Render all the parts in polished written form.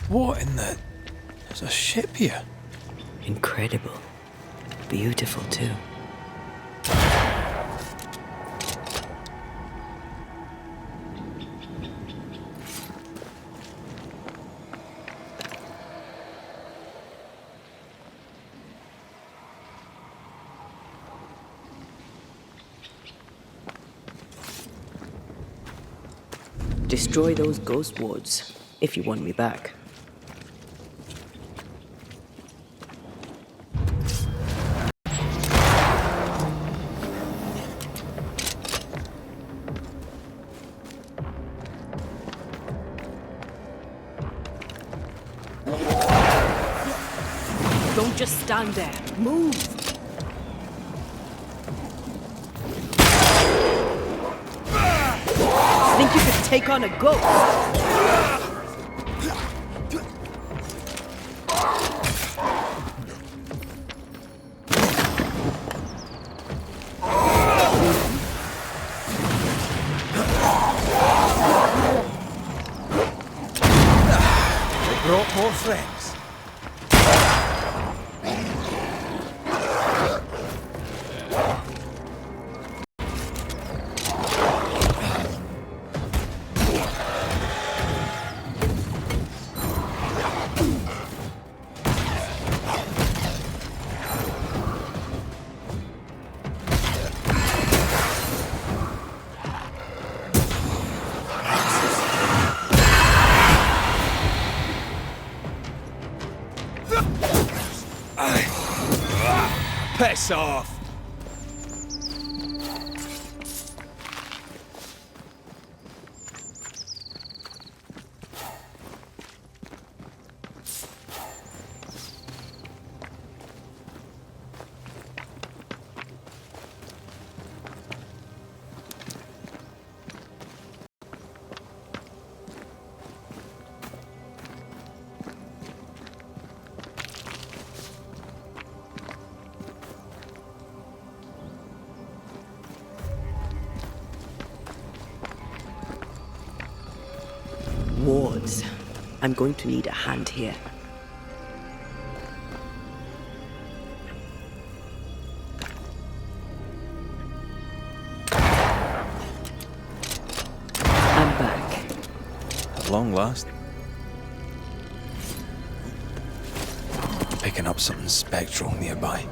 What in the... There's a ship here. Incredible. Beautiful too. Destroy those ghost wards, if you want me back. Don't just stand there. Move! Think you could take on a ghost? They brought more friends. Piss off! Wards. I'm going to need a hand here. I'm back. At long last. Picking up something spectral nearby.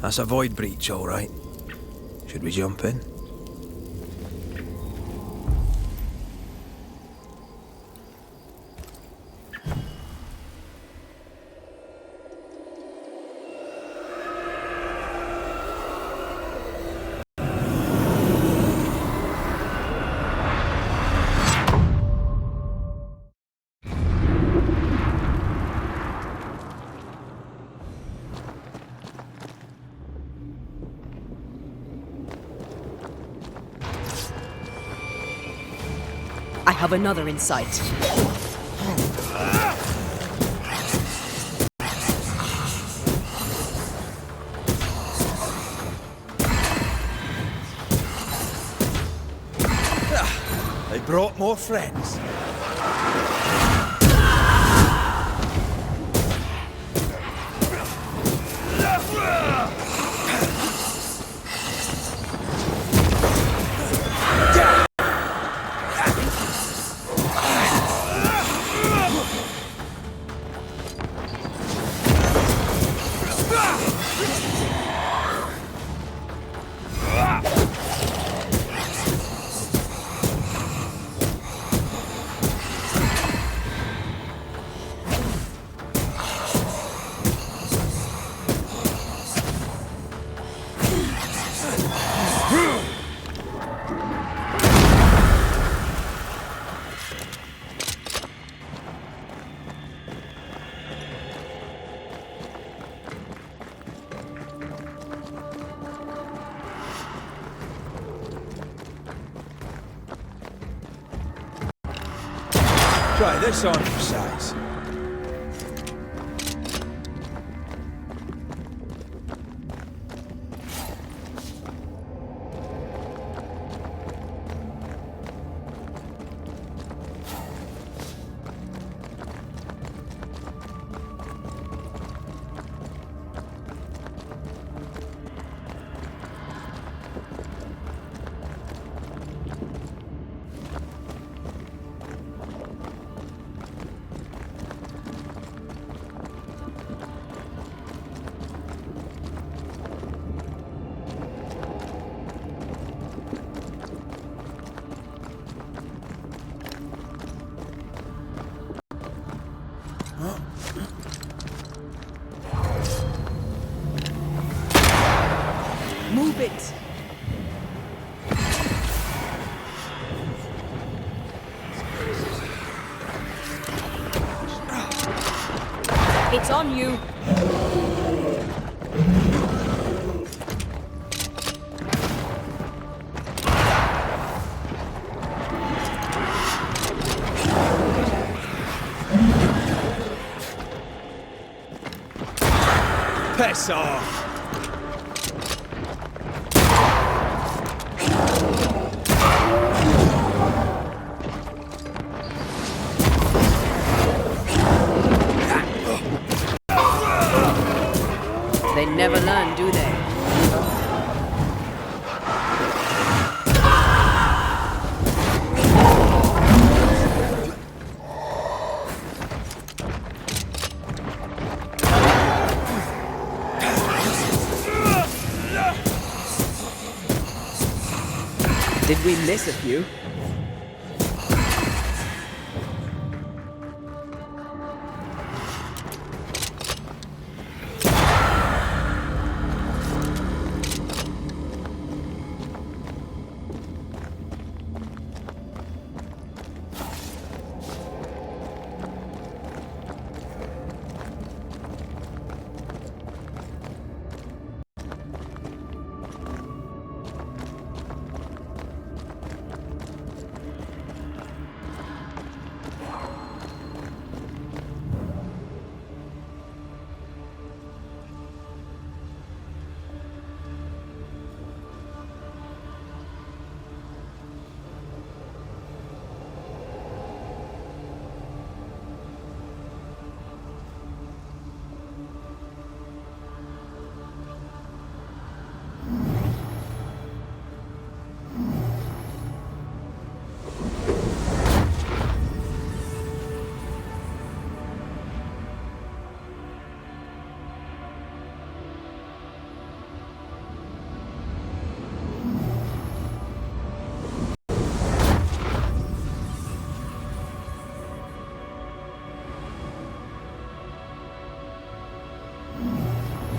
That's a void breach, all right. Should we jump in? I have another in sight. They brought more friends. Try this on for size. Move it! It's on you! Piss off! They never learn, do they? Did we miss a few?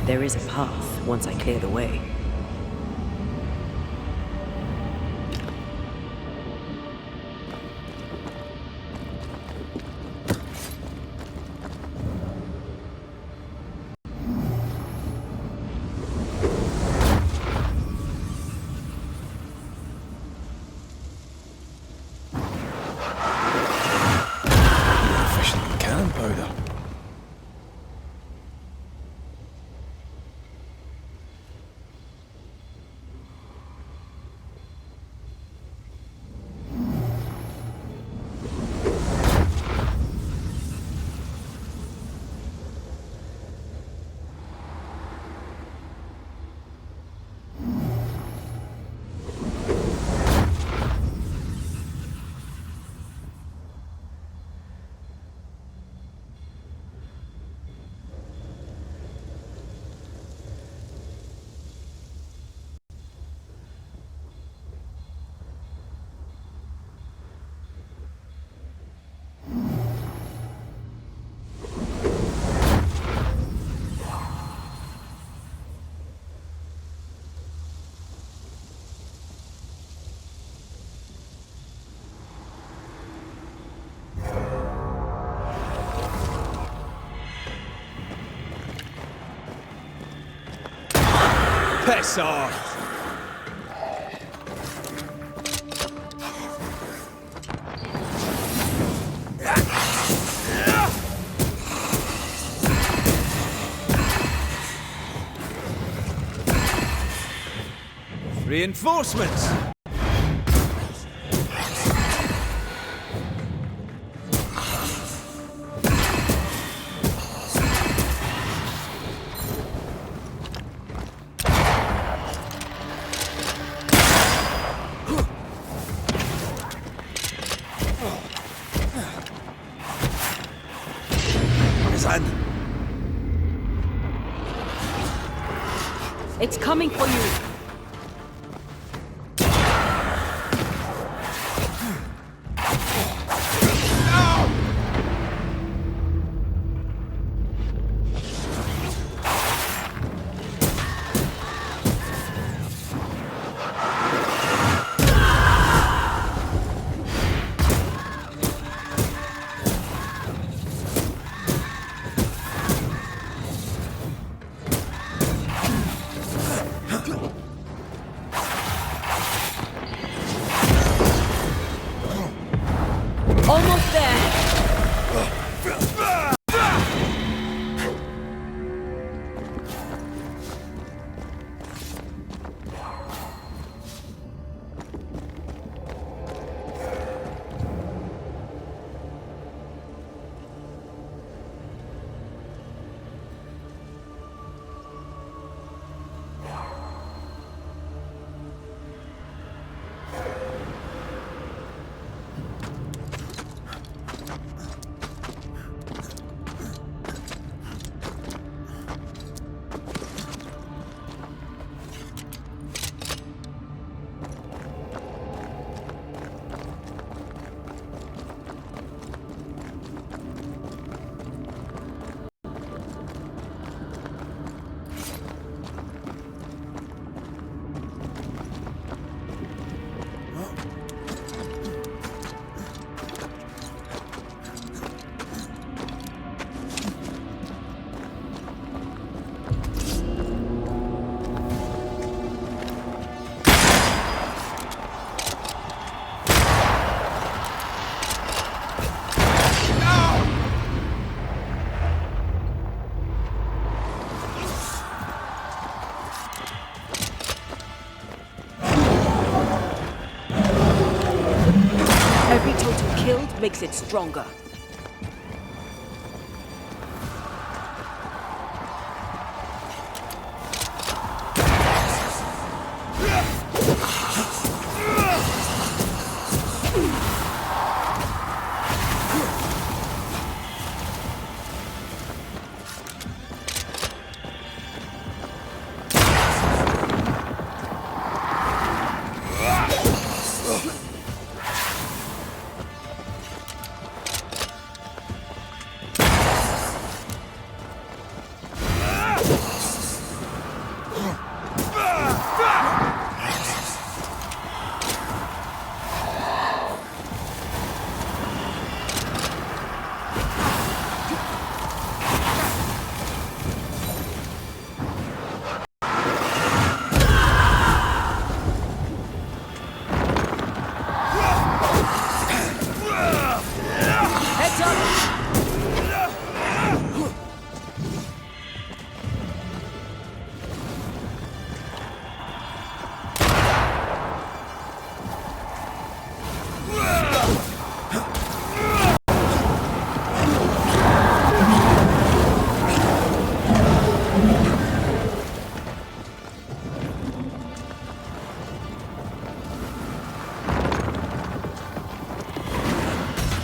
There is a path once I clear the way. Efficient cannon powder. Piss off! Reinforcements! It's coming for you! Almost there! Every total killed makes it stronger.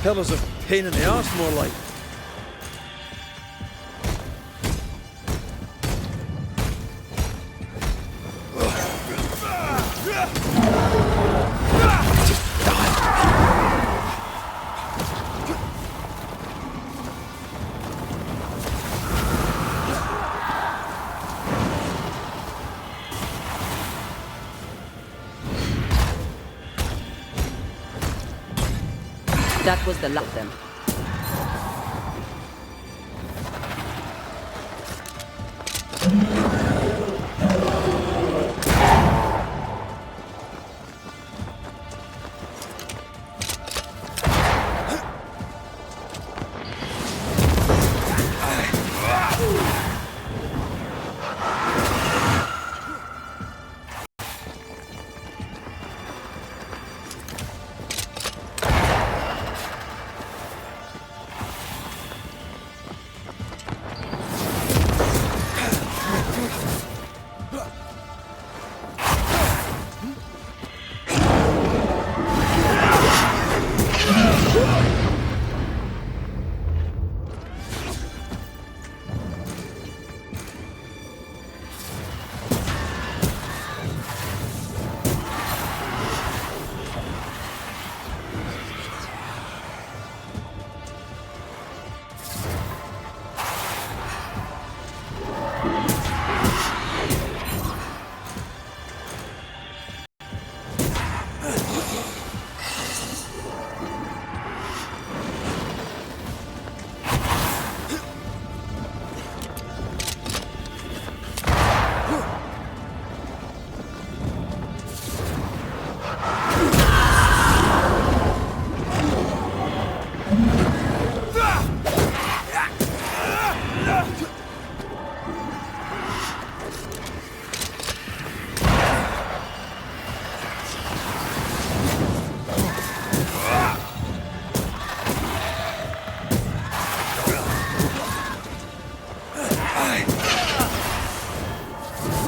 Pillars of pain in the arse, more like. That was the last of them.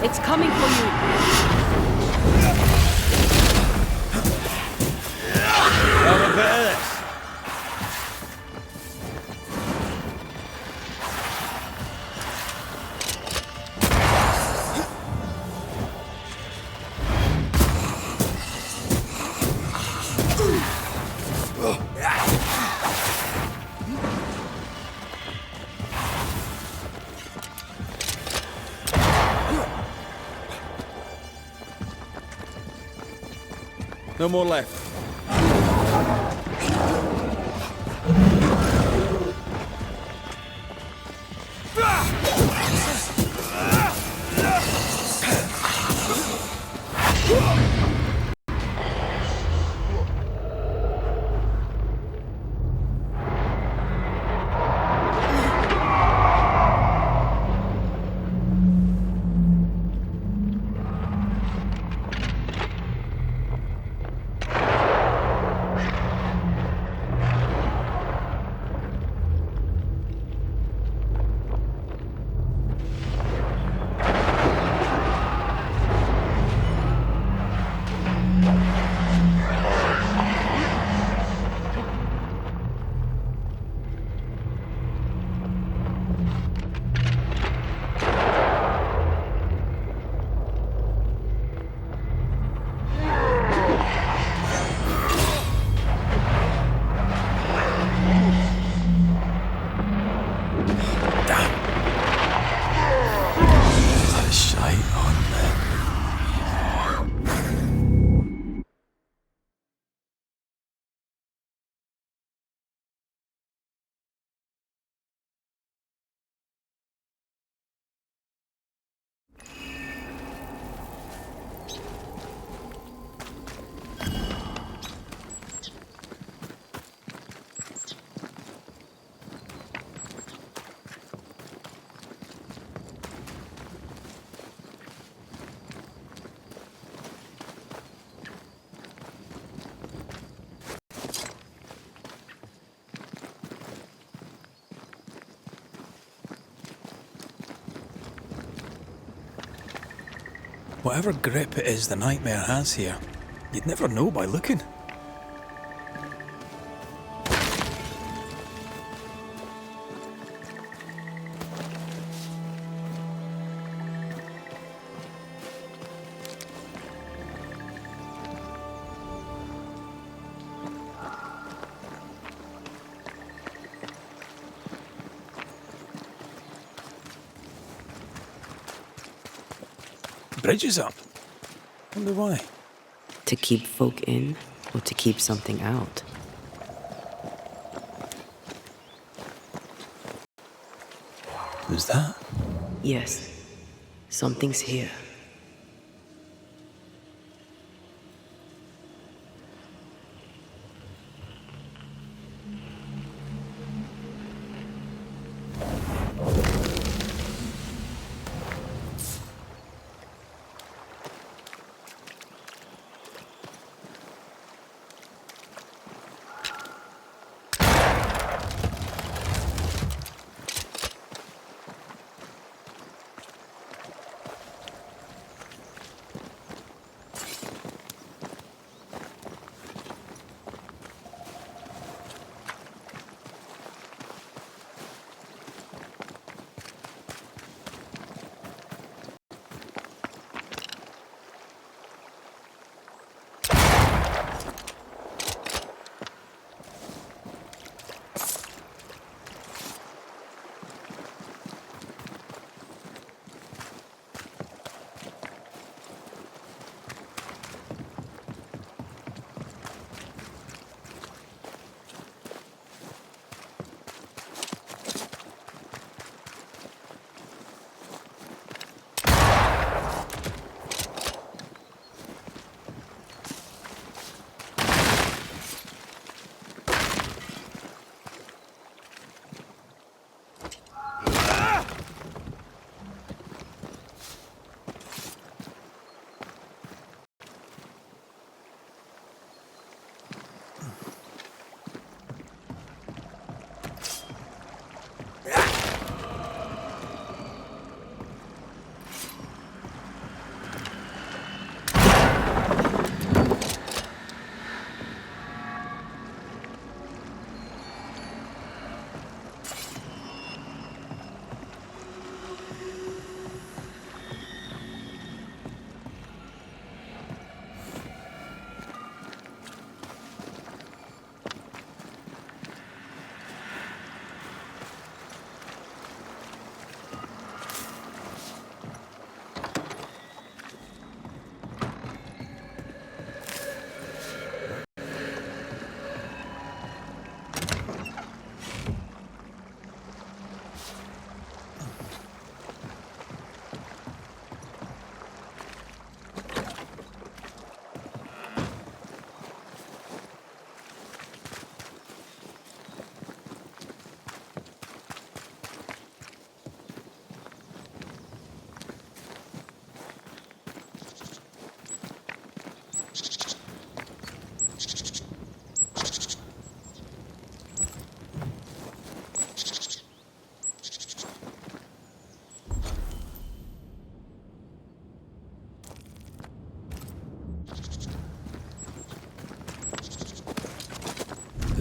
It's coming for you. Have a bit of this. No more left. Whatever grip it is the nightmare has here, you'd never know by looking. bridge is up. Wonder why. To keep folk in, or to keep something out? Who's that? Yes, something's here.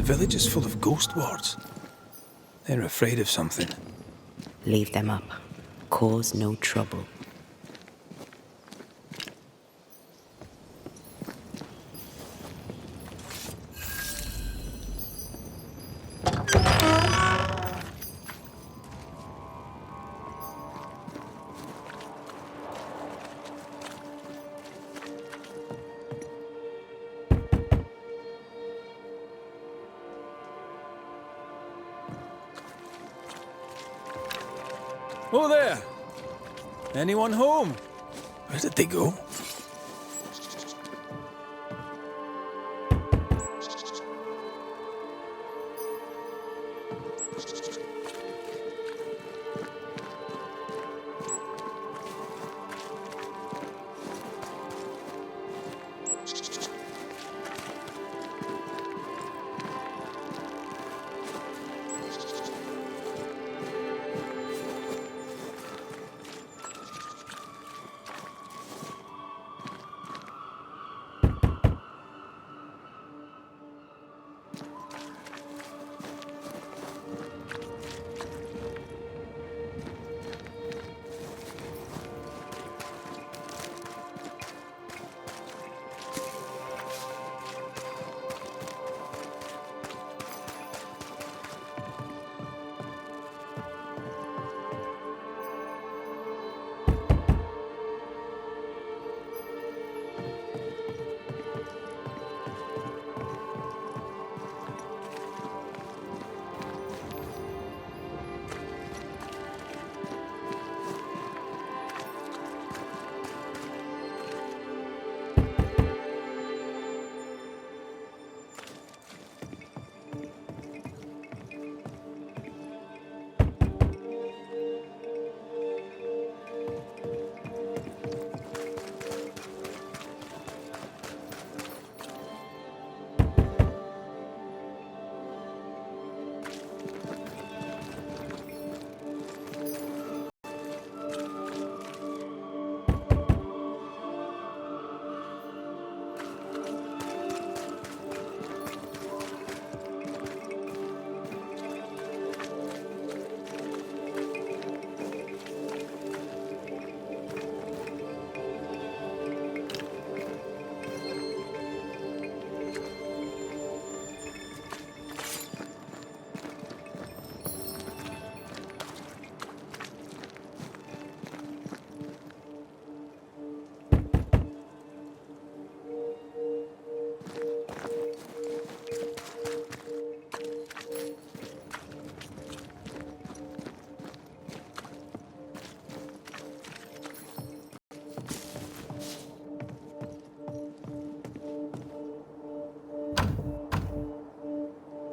The village is full of ghost wards. They're afraid of something. Leave them up. Cause no trouble. Oh there! Anyone home? Where did they go?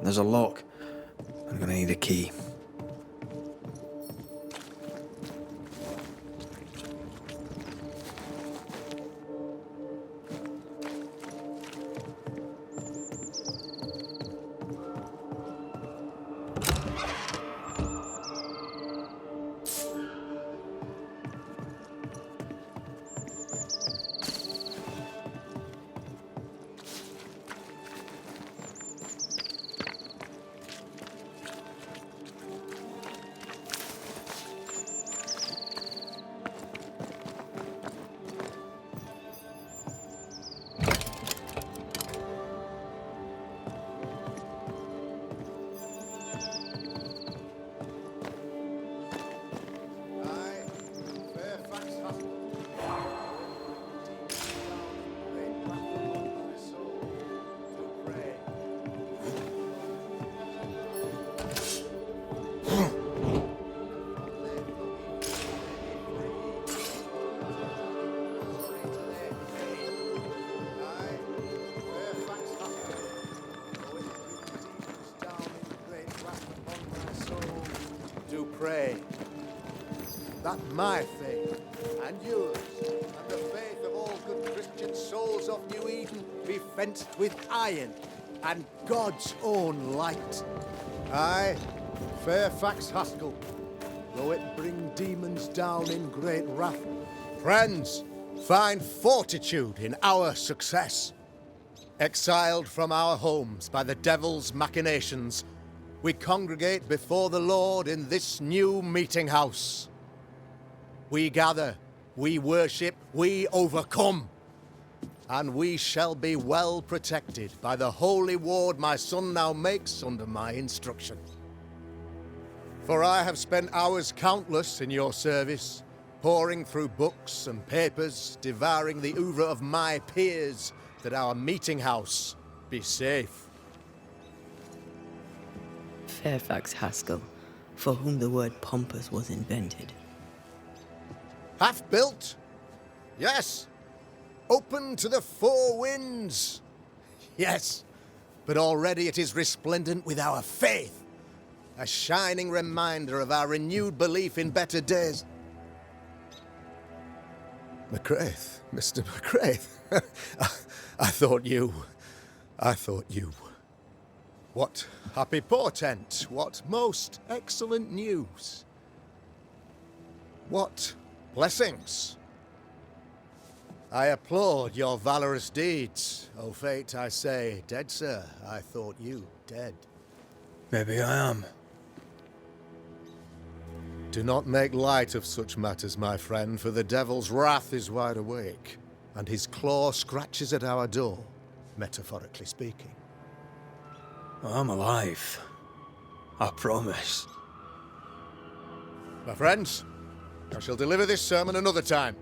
there's a lock. I'm gonna need a key. Pray that my faith and yours and the faith of all good Christian souls of New Eden be fenced with iron and God's own light. I, Fairfax Haskell, though it bring demons down in great wrath, friends, find fortitude in our success. Exiled from our homes by the devil's machinations, we congregate before the Lord in this new meeting house. We gather, we worship, we overcome. And we shall be well protected by the holy ward my son now makes under my instruction. For I have spent hours countless in your service, poring through books and papers, devouring the oeuvre of my peers, that our meeting house be safe. Fairfax Haskell, for whom the word pompous was invented. Half-built? Yes. Open to the four winds? Yes. But already it is resplendent with our faith, a shining reminder of our renewed belief in better days. McCraith, Mr. McCraith. I thought you. What happy portent, what most excellent news. What blessings. I applaud your valorous deeds. O fate, I say, dead sir, I thought you dead. Maybe I am. Do not make light of such matters, my friend, for the devil's wrath is wide awake, and his claw scratches at our door, metaphorically speaking. I'm alive. I promise. My friends, I shall deliver this sermon another time.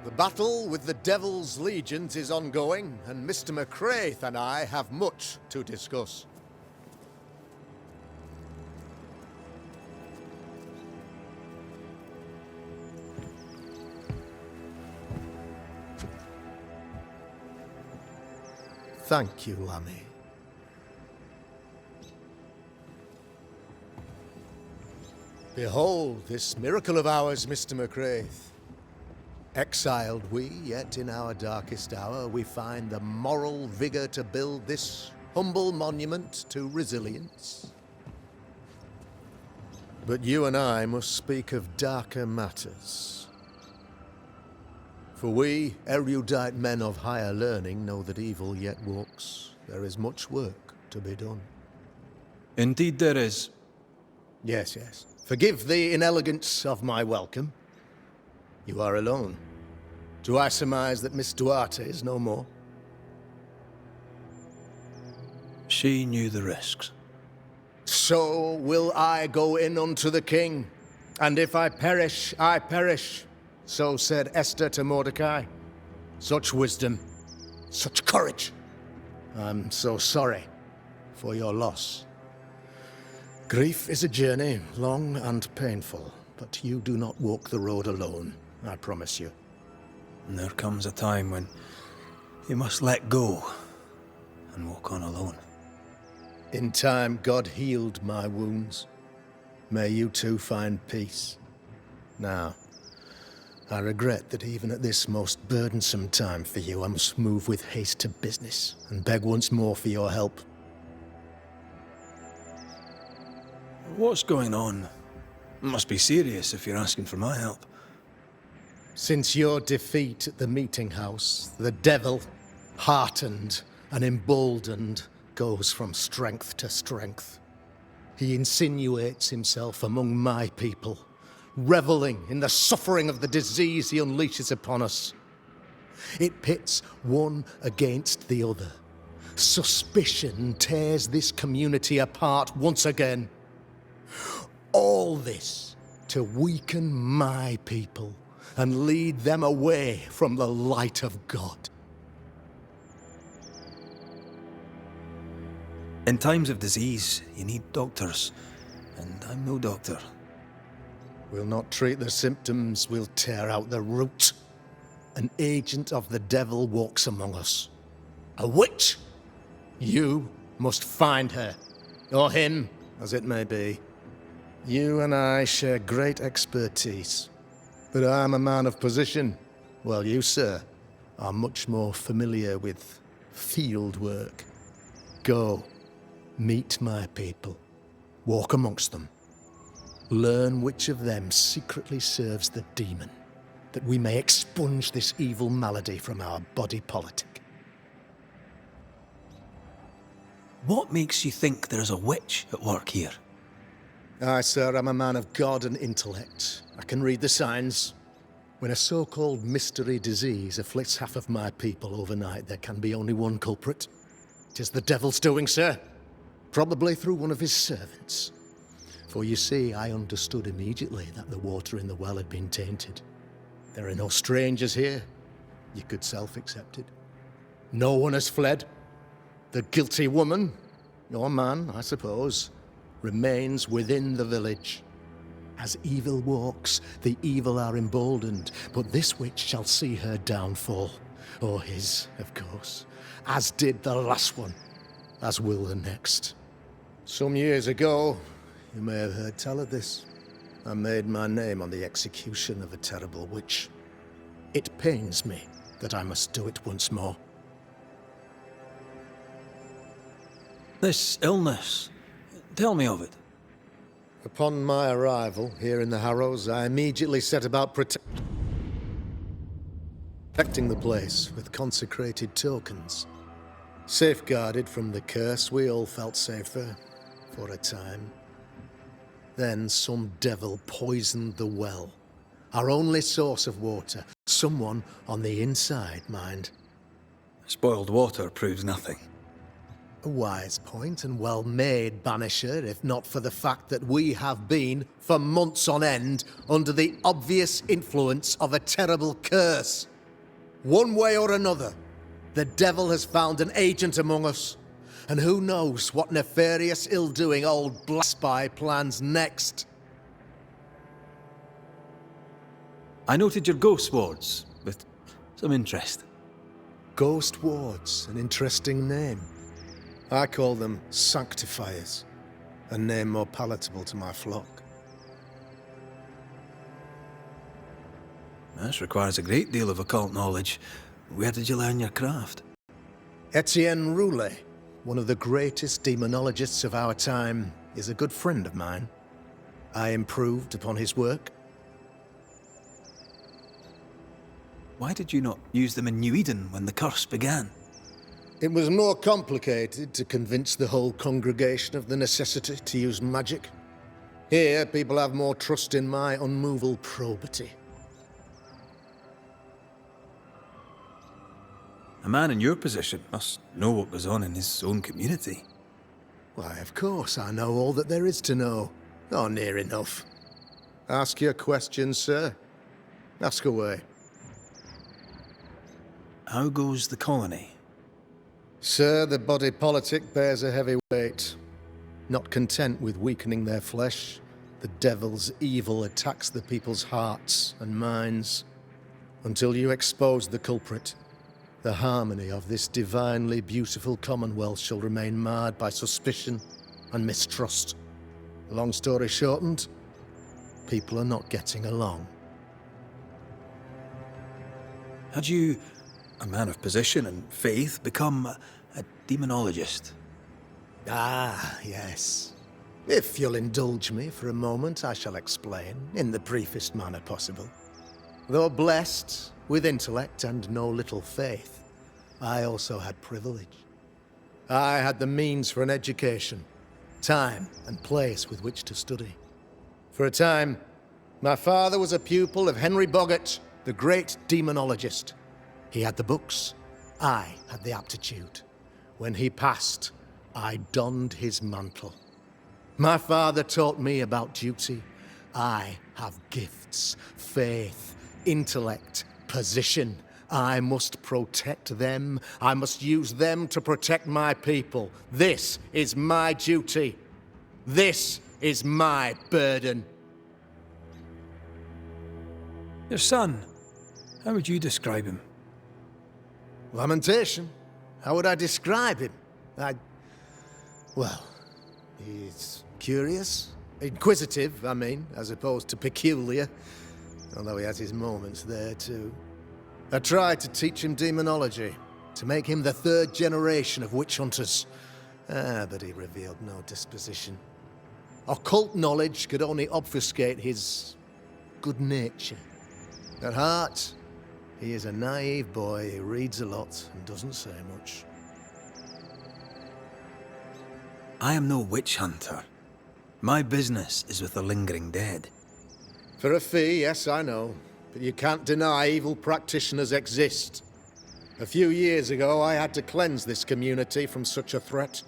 The battle with the devil's legions is ongoing, and Mr. McCraith and I have much to discuss. Thank you, Lammy. Behold this miracle of ours, Mr. McCraith. Exiled we, yet in our darkest hour we find the moral vigor to build this humble monument to resilience. But you and I must speak of darker matters. For we, erudite men of higher learning, know that evil yet walks. There is much work to be done. Indeed there is. Yes, yes. Forgive the inelegance of my welcome. You are alone. Do I surmise that Miss Duarte is no more? She knew the risks. So will I go in unto the king, and if I perish, I perish. So said Esther to Mordecai. Such wisdom, such courage. I'm so sorry for your loss. Grief is a journey, long and painful, but you do not walk the road alone, I promise you. And there comes a time when you must let go and walk on alone. In time, God healed my wounds. May you too find peace. Now, I regret that even at this most burdensome time for you, I must move with haste to business and beg once more for your help. What's going on? Must be serious if you're asking for my help. Since your defeat at the meeting house, the devil, heartened and emboldened, goes from strength to strength. He insinuates himself among my people, reveling in the suffering of the disease he unleashes upon us. It pits one against the other. Suspicion tears this community apart once again. All this to weaken my people and lead them away from the light of God. In times of disease, you need doctors, and I'm no doctor. We'll not treat the symptoms, we'll tear out the root. An agent of the devil walks among us. A witch! You must find her, or him, as it may be. You and I share great expertise, but I'm a man of position, while you, sir, are much more familiar with field work. Go, meet my people, walk amongst them. Learn which of them secretly serves the demon, that we may expunge this evil malady from our body politic. What makes you think there's a witch at work here? Aye, sir, I'm a man of God and intellect. I can read the signs. When a so-called mystery disease afflicts half of my people overnight, there can be only one culprit. It is the devil's doing, sir. Probably through one of his servants. For you see, I understood immediately that the water in the well had been tainted. There are no strangers here. You could self-accept it. No one has fled. The guilty woman, your man, I suppose, remains within the village. As evil walks, the evil are emboldened, but this witch shall see her downfall. Or his, of course. As did the last one. As will the next. Some years ago, you may have heard tell of this. I made my name on the execution of a terrible witch. It pains me that I must do it once more. This illness, tell me of it. Upon my arrival here in the Harrows, I immediately set about protecting the place with consecrated tokens. Safeguarded from the curse, we all felt safer for a time. Then some devil poisoned the well, our only source of water. Someone on the inside, mind. Spoiled water proves nothing. A wise point and well made, Banisher, if not for the fact that we have been, for months on end, under the obvious influence of a terrible curse. One way or another, the devil has found an agent among us, and who knows what nefarious ill-doing old Blaspy plans next. I noted your ghost wards with some interest. Ghost wards, an interesting name. I call them sanctifiers, a name more palatable to my flock. This requires a great deal of occult knowledge. Where did you learn your craft? Etienne Roulet, one of the greatest demonologists of our time, is a good friend of mine. I improved upon his work. Why did you not use them in New Eden when the curse began? It was more complicated to convince the whole congregation of the necessity to use magic. Here, people have more trust in my unmovable probity. A man in your position must know what goes on in his own community. Why, of course, I know all that there is to know. Or near enough. Ask your questions, sir. Ask away. How goes the colony? Sir, the body politic bears a heavy weight. Not content with weakening their flesh, the devil's evil attacks the people's hearts and minds. Until you expose the culprit, The harmony of this divinely beautiful Commonwealth shall remain marred by suspicion and mistrust. Long story shortened, people are not getting along. Had you, a man of position and faith, become a demonologist? Ah, yes. If you'll indulge me for a moment, I shall explain, in the briefest manner possible. Though blessed with intellect and no little faith, I also had privilege. I had the means for an education, time and place with which to study. For a time, my father was a pupil of Henry Boggart, the great demonologist. He had the books, I had the aptitude. When he passed, I donned his mantle. My father taught me about duty. I have gifts, faith, intellect, position. I must protect them. I must use them to protect my people. This is my duty. This is my burden. Your son, how would you describe him? Lamentation? How would I describe him? Well, he's curious. Inquisitive, I mean, as opposed to peculiar. Although he has his moments there, too. I tried to teach him demonology, to make him the third generation of witch hunters. But he revealed no disposition. Occult knowledge could only obfuscate his good nature. At heart, he is a naive boy who reads a lot and doesn't say much. I am no witch hunter. My business is with the lingering dead. For a fee, yes, I know. But you can't deny evil practitioners exist. A few years ago, I had to cleanse this community from such a threat.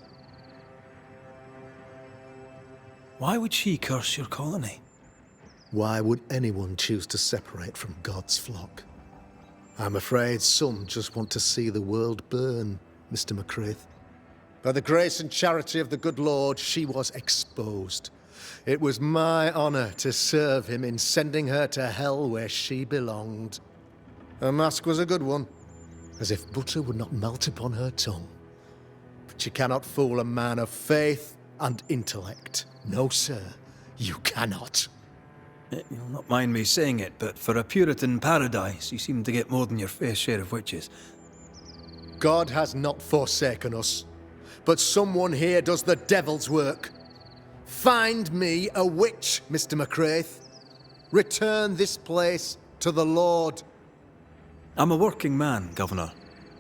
Why would she curse your colony? Why would anyone choose to separate from God's flock? I'm afraid some just want to see the world burn, Mr. McCraith. By the grace and charity of the good Lord, she was exposed. It was my honor to serve him in sending her to hell where she belonged. Her mask was a good one, as if butter would not melt upon her tongue. But you cannot fool a man of faith and intellect. No, sir, you cannot. You'll not mind me saying it, but for a Puritan paradise, you seem to get more than your fair share of witches. God has not forsaken us, but someone here does the devil's work. Find me a witch, Mr. McCraith. Return this place to the Lord. I'm a working man, Governor,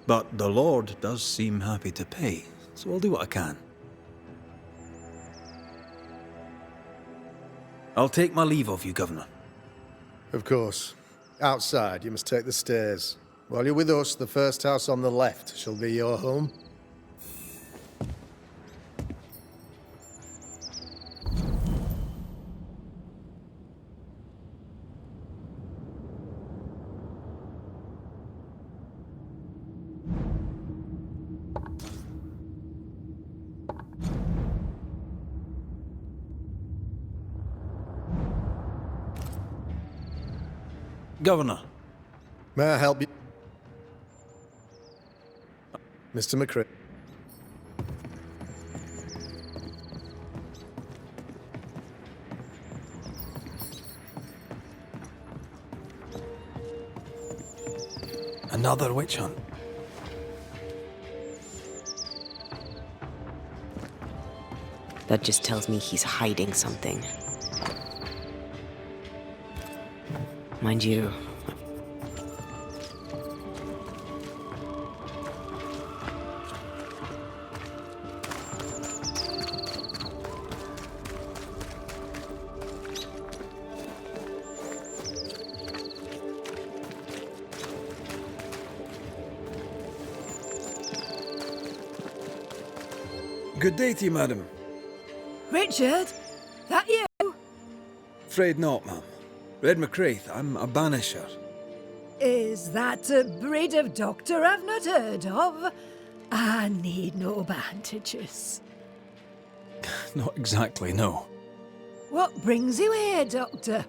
but the Lord does seem happy to pay, so I'll do what I can. I'll take my leave of you, Governor. Of course. Outside, you must take the stairs. While you're with us, the first house on the left shall be your home. Governor. May I help you? Mr. McCraith. Another witch hunt. That just tells me he's hiding something. Mind you, Good day to you, madam. Richard? That you? Afraid not, ma'am. Red McCraith, I'm a Banisher. Is that a breed of doctor I've not heard of? I need no bandages. Not exactly, no. What brings you here, Doctor?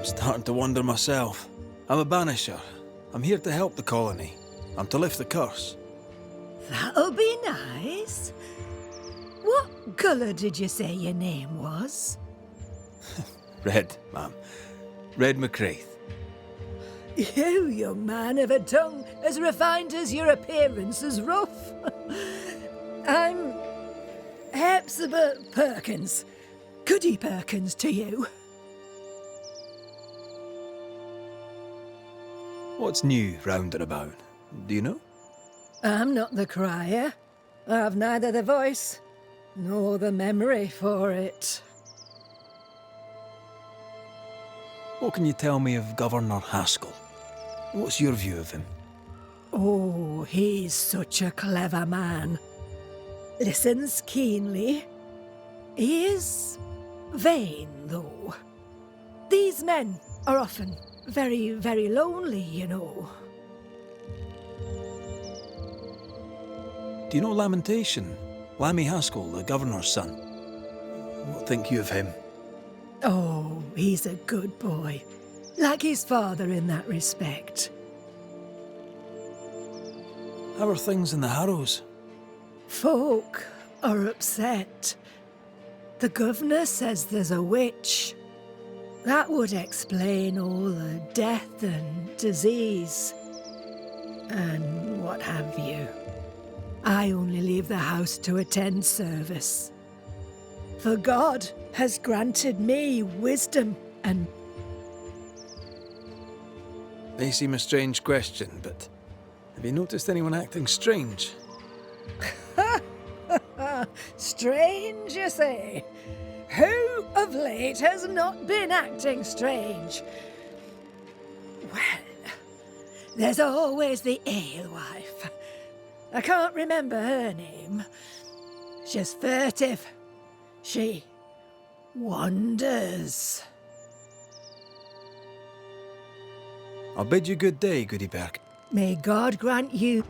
I'm starting to wonder myself. I'm a Banisher. I'm here to help the colony. I'm to lift the curse. That'll be nice. What colour did you say your name was? Red, ma'am. Red McCraith. You, young man, have a tongue as refined as your appearance is rough. I'm Hepzibah Perkins. Goody Perkins to you. What's new round and about? Do you know? I'm not the crier. I've neither the voice nor the memory for it. What can you tell me of Governor Haskell? What's your view of him? Oh, he's such a clever man. Listens keenly. He is vain, though. These men are often very, very lonely, you know. Do you know Lamentation? Lammy Haskell, the governor's son. What think you of him? Oh, he's a good boy. Like his father in that respect. How are things in the Harrows? Folk are upset. The governor says there's a witch. That would explain all the death and disease. And what have you. I only leave the house to attend service. For God has granted me wisdom and... May seem a strange question, but have you noticed anyone acting strange? Strange, you say? Who of late has not been acting strange? Well, there's always the alewife. I can't remember her name. She's furtive. She wanders. I'll bid you good day, Goody Berk. May God grant you...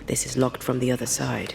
This is locked from the other side.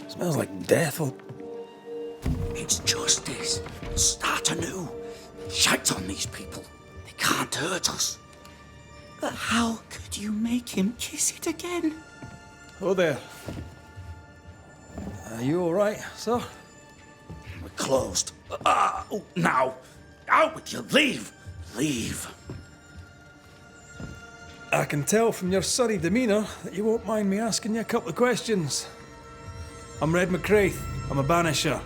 Smells like death. Well, It's justice. Start anew. Shite on these people. They can't hurt us. But how could you make him kiss it again? Oh there. Are you all right, sir? We're closed. Now. Out with you. Leave. Leave. I can tell from your sunny demeanour that you won't mind me asking you a couple of questions. I'm Red McCraith. I'm a Banisher.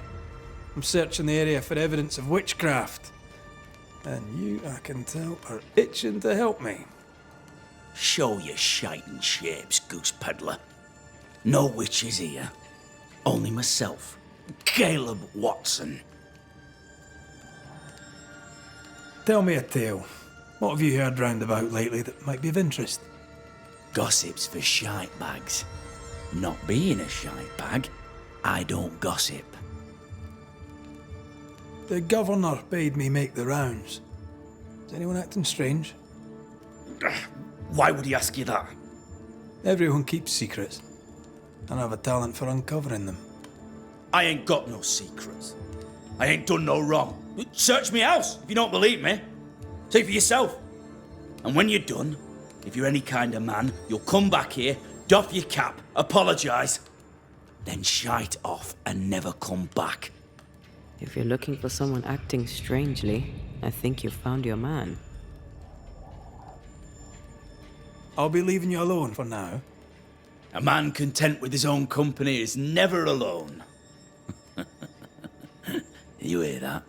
I'm searching the area for evidence of witchcraft. And you, I can tell, are itching to help me. Show your shiting shapes, goose peddler. No witches here. Only myself, Caleb Watson. Tell me a tale. What have you heard round about lately that might be of interest? Gossip's for shite bags. Not being a shite bag, I don't gossip. The governor bade me make the rounds. Is anyone acting strange? Why would he ask you that? Everyone keeps secrets, and I have a talent for uncovering them. I ain't got no secrets. I ain't done no wrong. Search me house if you don't believe me. See for yourself. And when you're done, if you're any kind of man, you'll come back here, doff your cap, apologise, then shite off and never come back. If you're looking for someone acting strangely, I think you've found your man. I'll be leaving you alone for now. A man content with his own company is never alone. You hear that?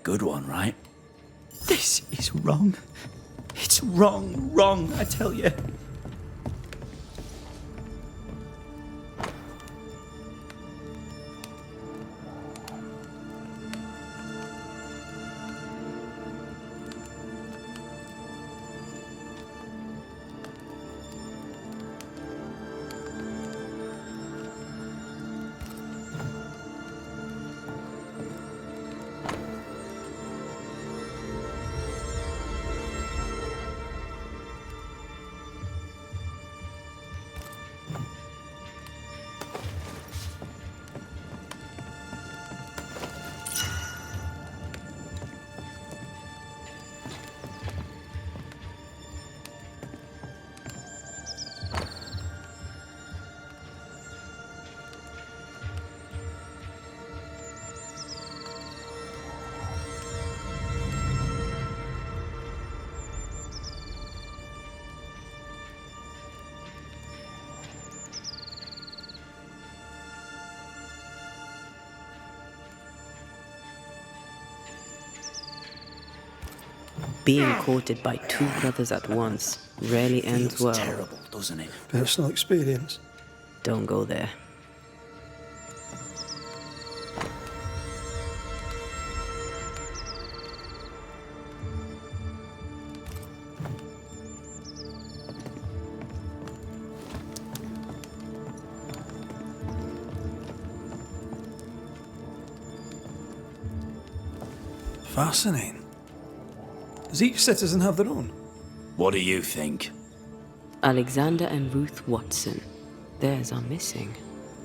Good one, right? This is wrong. It's wrong, I tell you. Being courted by two brothers at once rarely ends well. Terrible, doesn't it? Personal experience. Don't go there. Fascinating. Does each citizen have their own? What do you think? Alexander and Ruth Watson. Theirs are missing.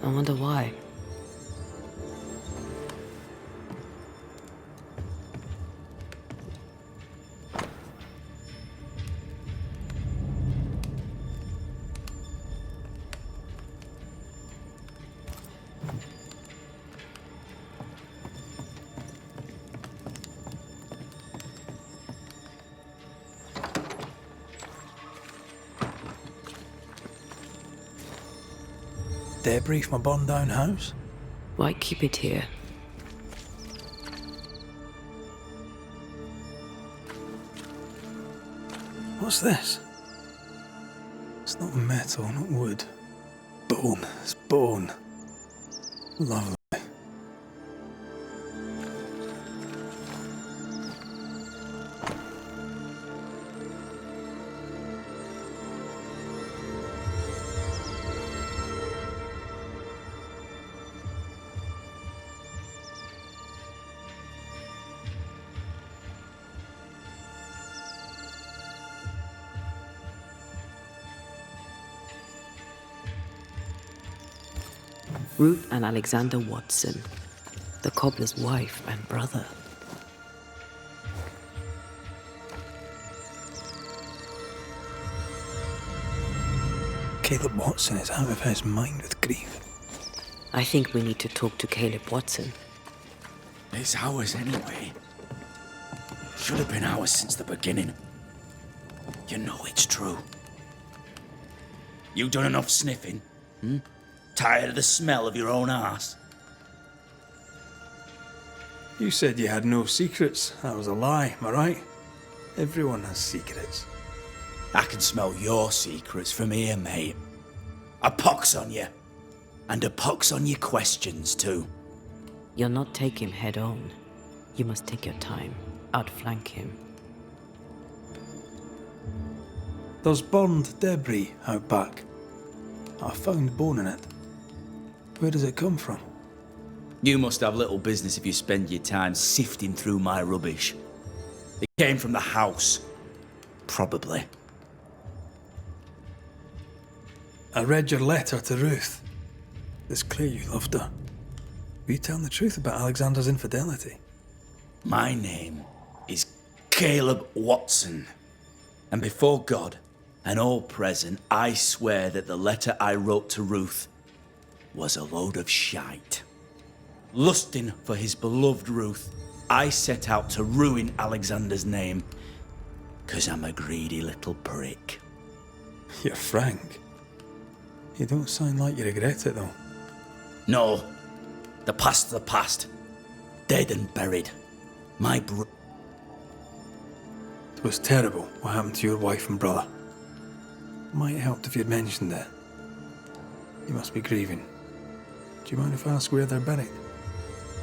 I wonder why. Debris from a burned down house? Why keep it here? What's this? It's not metal, not wood. Bone. It's bone. Lovely. Ruth and Alexander Watson. The cobbler's wife and brother. Caleb Watson is out of his mind with grief. I think we need to talk to Caleb Watson. It's ours anyway. Should have been ours since the beginning. You know it's true. You done enough sniffing? Tired of the smell of your own arse? You said you had no secrets. That was a lie, am I right? Everyone has secrets. I can smell your secrets from here, mate. A pox on you. And a pox on your questions, too. You'll not take him head on. You must take your time, outflank him. There's burned debris out back. I found bone in it. Where does it come from? You must have little business if you spend your time sifting through my rubbish. It came from the house. Probably. I read your letter to Ruth. It's clear you loved her. Were you telling the truth about Alexander's infidelity? My name is Caleb Watson. And before God and all present, I swear that the letter I wrote to Ruth was a load of shite. Lusting for his beloved Ruth, I set out to ruin Alexander's name, 'cause I'm a greedy little prick. You're frank. You don't sound like you regret it, though. No, the past's the past. Dead and buried. My It was terrible what happened to your wife and brother. Might have helped if you'd mentioned it. You must be grieving. Do you mind if I ask where they're buried?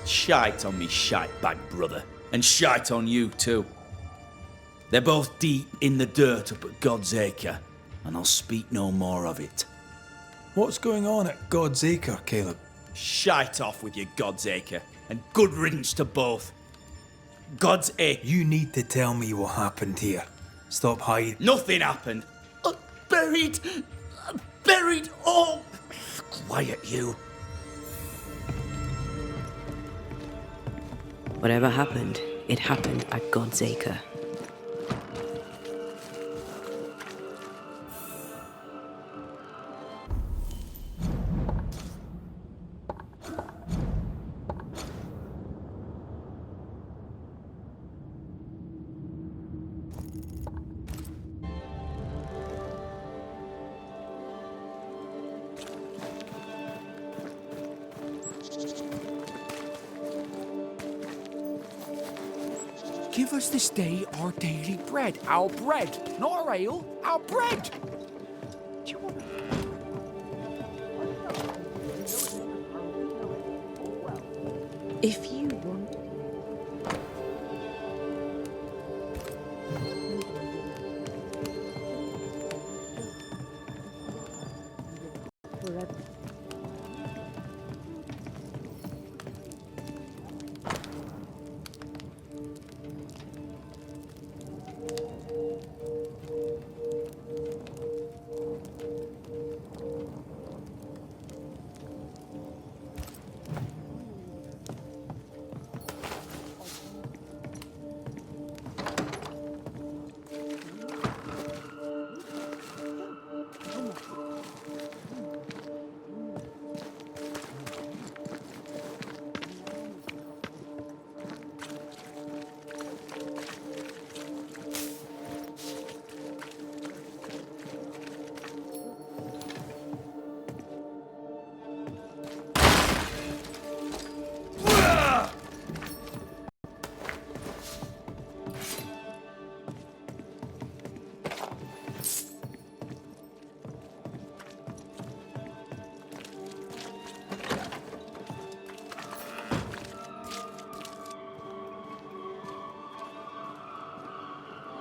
Shite on me shite bag brother, and shite on you too. They're both deep in the dirt up at God's Acre, and I'll speak no more of it. What's going on at God's Acre, Caleb? Shite off with your God's Acre, and good riddance to both. God's Acre. You need to tell me what happened here. Stop hiding. Nothing happened. Buried. Buried. Oh, quiet you. Whatever happened, it happened at God's Acre. Give us this day our daily bread. Our bread, not our ale, our bread.